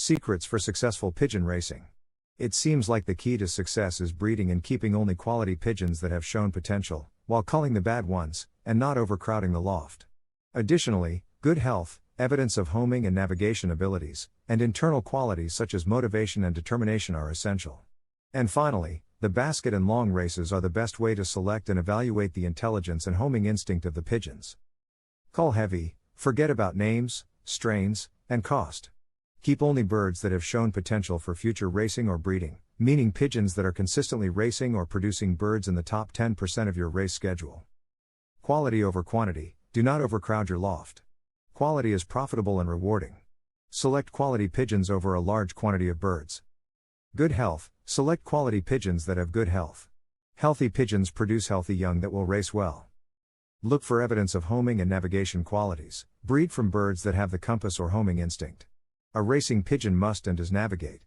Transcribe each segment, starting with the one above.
Secrets for successful pigeon racing. It seems like the key to success is breeding and keeping only quality pigeons that have shown potential, while culling the bad ones, and not overcrowding the loft. Additionally, good health, evidence of homing and navigation abilities, and internal qualities such as motivation and determination are essential. And finally, the basket and long races are the best way to select and evaluate the intelligence and homing instinct of the pigeons. Cull heavy, forget about names, strains, and cost. Keep only birds that have shown potential for future racing or breeding, meaning pigeons that are consistently racing or producing birds in the top 10% of your race schedule. Quality over quantity, do not overcrowd your loft. Quality is profitable and rewarding. Select quality pigeons over a large quantity of birds. Good health, select quality pigeons that have good health. Healthy pigeons produce healthy young that will race well. Look for evidence of homing and navigation qualities, breed from birds that have the compass or homing instinct. A racing pigeon must and does navigate.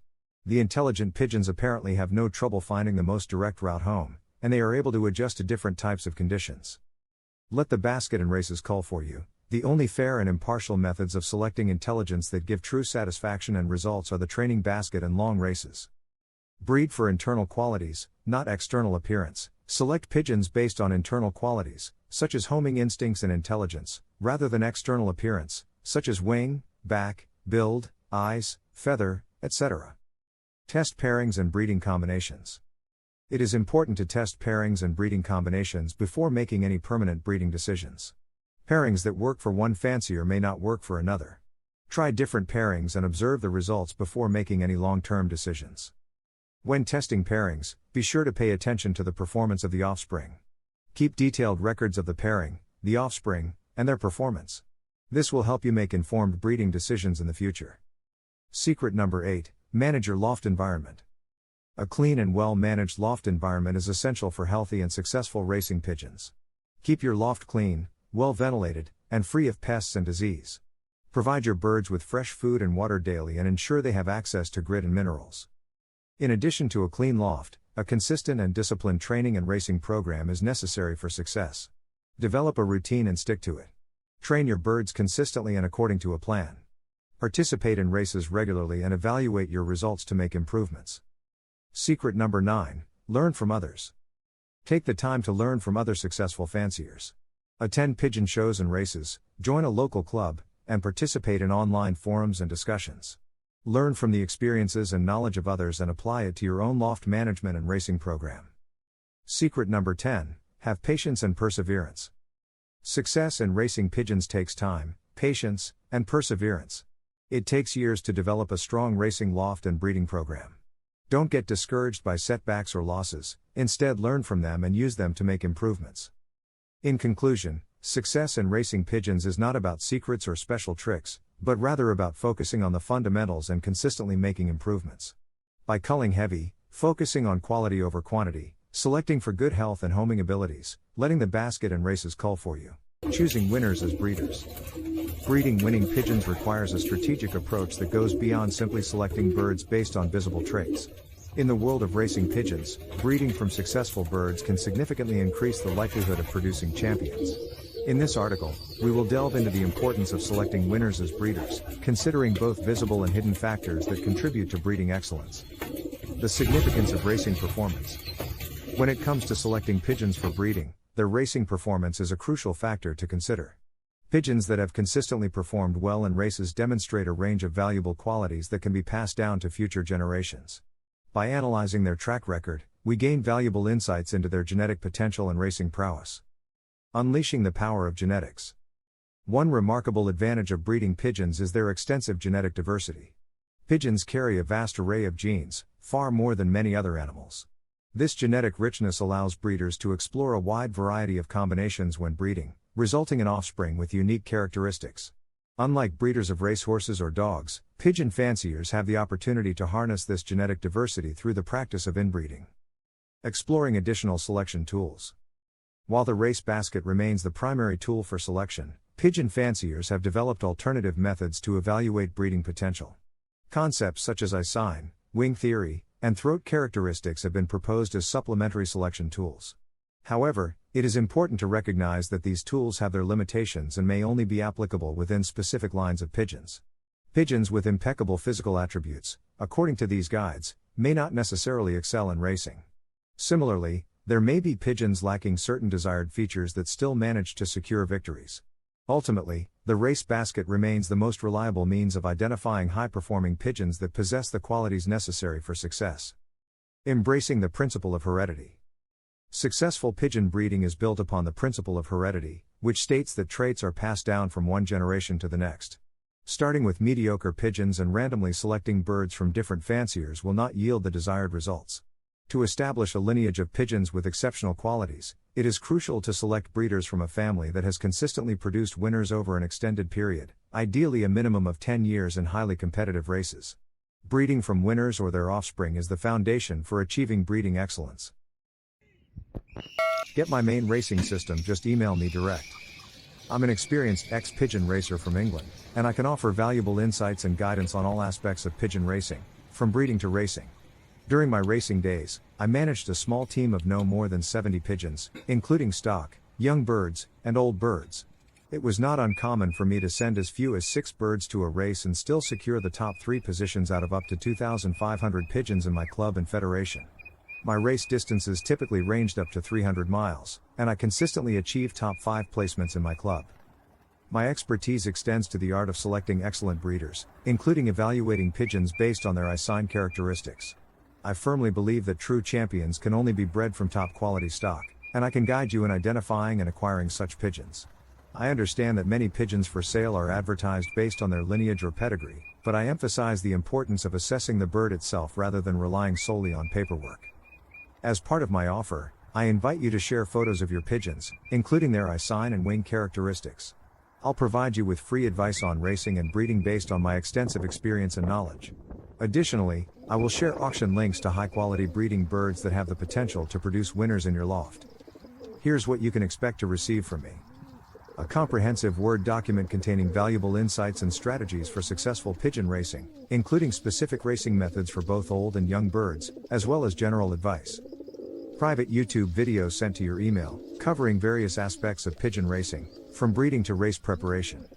The intelligent pigeons apparently have no trouble finding the most direct route home, and they are able to adjust to different types of conditions. Let the basket and races cull for you. The only fair and impartial methods of selecting intelligence that give true satisfaction and results are the training basket and long races. Breed for internal qualities, not external appearance. Select pigeons based on internal qualities, such as homing instincts and intelligence, rather than external appearance, such as wing, back, build, eyes, feather, etc. Test pairings and breeding combinations. It is important to test pairings and breeding combinations before making any permanent breeding decisions. Pairings that work for one fancier may not work for another. Try different pairings and observe the results before making any long-term decisions. When testing pairings, be sure to pay attention to the performance of the offspring. Keep detailed records of the pairing, the offspring, and their performance. This will help you make informed breeding decisions in the future. Secret number 8, manage your loft environment. A clean and well-managed loft environment is essential for healthy and successful racing pigeons. Keep your loft clean, well ventilated, and free of pests and disease. Provide your birds with fresh food and water daily and ensure they have access to grit and minerals. In addition to a clean loft, a consistent and disciplined training and racing program is necessary for success. Develop a routine and stick to it. Train your birds consistently and according to a plan. Participate in races regularly and evaluate your results to make improvements. Secret number 9, learn from others. Take the time to learn from other successful fanciers. Attend pigeon shows and races, join a local club, and participate in online forums and discussions. Learn from the experiences and knowledge of others and apply it to your own loft management and racing program. Secret number 10, have patience and perseverance. Success in racing pigeons takes time, patience, and perseverance. It takes years to develop a strong racing loft and breeding program. Don't get discouraged by setbacks or losses, instead learn from them and use them to make improvements. In conclusion, success in racing pigeons is not about secrets or special tricks, but rather about focusing on the fundamentals and consistently making improvements. By culling heavy, focusing on quality over quantity, selecting for good health and homing abilities, letting the basket and races cull for you, choosing winners as breeders. Breeding winning pigeons requires a strategic approach that goes beyond simply selecting birds based on visible traits. In the world of racing pigeons, breeding from successful birds can significantly increase the likelihood of producing champions. In this article, we will delve into the importance of selecting winners as breeders, considering both visible and hidden factors that contribute to breeding excellence. The significance of racing performance. When it comes to selecting pigeons for breeding, their racing performance is a crucial factor to consider. Pigeons that have consistently performed well in races demonstrate a range of valuable qualities that can be passed down to future generations. By analyzing their track record, we gain valuable insights into their genetic potential and racing prowess. Unleashing the power of genetics. One remarkable advantage of breeding pigeons is their extensive genetic diversity. Pigeons carry a vast array of genes, far more than many other animals. This genetic richness allows breeders to explore a wide variety of combinations when breeding, resulting in offspring with unique characteristics. Unlike breeders of racehorses or dogs, pigeon fanciers have the opportunity to harness this genetic diversity through the practice of inbreeding. Exploring additional selection tools. While the race basket remains the primary tool for selection, pigeon fanciers have developed alternative methods to evaluate breeding potential. Concepts such as eye sign, wing theory, and throat characteristics have been proposed as supplementary selection tools. However, it is important to recognize that these tools have their limitations and may only be applicable within specific lines of pigeons. Pigeons with impeccable physical attributes, according to these guides, may not necessarily excel in racing. Similarly, there may be pigeons lacking certain desired features that still manage to secure victories. Ultimately, the race basket remains the most reliable means of identifying high-performing pigeons that possess the qualities necessary for success. Embracing the principle of heredity. Successful pigeon breeding is built upon the principle of heredity, which states that traits are passed down from one generation to the next. Starting with mediocre pigeons and randomly selecting birds from different fanciers will not yield the desired results. To establish a lineage of pigeons with exceptional qualities, it is crucial to select breeders from a family that has consistently produced winners over an extended period, ideally a minimum of 10 years in highly competitive races. Breeding from winners or their offspring is the foundation for achieving breeding excellence. Get my main racing system, just email me direct. I'm an experienced ex-pigeon racer from England, and I can offer valuable insights and guidance on all aspects of pigeon racing, from breeding to racing. During my racing days, I managed a small team of no more than 70 pigeons, including stock, young birds, and old birds. It was not uncommon for me to send as few as 6 birds to a race and still secure the top 3 positions out of up to 2,500 pigeons in my club and federation. My race distances typically ranged up to 300 miles, and I consistently achieved top 5 placements in my club. My expertise extends to the art of selecting excellent breeders, including evaluating pigeons based on their eye-sign characteristics. I firmly believe that true champions can only be bred from top-quality stock, and I can guide you in identifying and acquiring such pigeons. I understand that many pigeons for sale are advertised based on their lineage or pedigree, but I emphasize the importance of assessing the bird itself rather than relying solely on paperwork. As part of my offer, I invite you to share photos of your pigeons, including their eye-sign and wing characteristics. I'll provide you with free advice on racing and breeding based on my extensive experience and knowledge. Additionally, I will share auction links to high-quality breeding birds that have the potential to produce winners in your loft. Here's what you can expect to receive from me. A comprehensive Word document containing valuable insights and strategies for successful pigeon racing, including specific racing methods for both old and young birds, as well as general advice. Private YouTube videos sent to your email, covering various aspects of pigeon racing, from breeding to race preparation.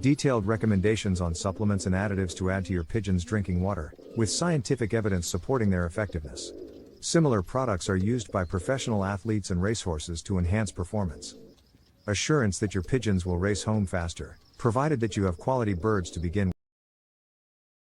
Detailed recommendations on supplements and additives to add to your pigeon's drinking water, with scientific evidence supporting their effectiveness. Similar products are used by professional athletes and racehorses to enhance performance. Assurance that your pigeons will race home faster, provided that you have quality birds to begin with.